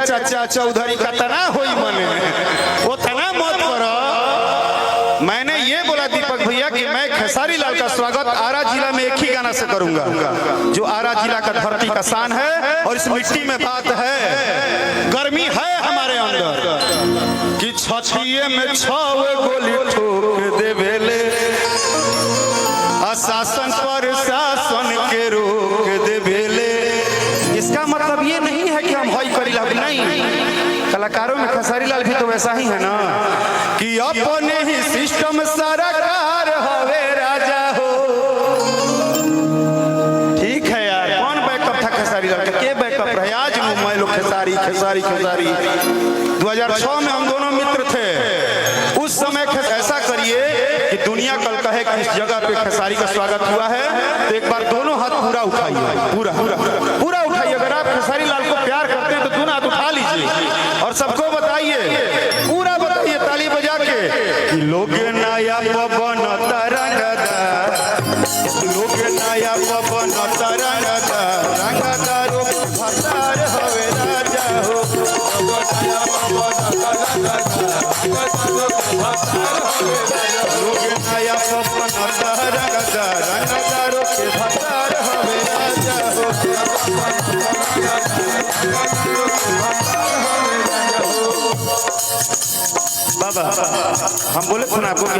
चाचा चौधरी का तना होई मने वो तना मत करो। मैंने ये बोला दीपक भैया कि मैं खेसारी लाल का स्वागत आरा जिला में एक ही गाना से करूंगा, जो आरा जिला का धरती का शान है और इस मिट्टी में बात है, गर्मी है हमारे अंदर कि छछिए में 6 गोली ठोक देवेले, शासन पर शासन के रोक देवेले। इसका मतलब ये नहीं है कि हम हई करी लाभ, नहीं, कलाकारों में खेसारी लाल भी तो वैसा ही है ना कि अपने ही सिस्टम सरकार हवे राजा हो। ठीक है यार, कौन बैकअप था खेसारी लाल का? के बैकअप रहे? आज मैं लोग खेसारी खेसारी खेसारी 2006 में हम दोनों मित्र थे। उस समय ऐसा करिए कि दुनिया कल कहे कि इस जगह पे खेसारी का स्वागत हुआ है, तो एक बार दोनों हाथ पूरा उठाइए, पूरा पूरा पूरा उठाइए। अगर आप खेसारी लाल को प्यार करते हैं तो दोनों हाथ उठा लीजिए और सबको बताइए, पूरा बताइए ताली बजा के कि लोग नया पवन तरंगदार, लोग नया पवन तरंगदार, रंगदारो भतार हवे राजा हो, लोग नया पवन तरंगदार, लोग नया पवन तरंगदार, रंगदारो के भतार हवे राजा हो। बाबा हम बोले थे ना आपको कि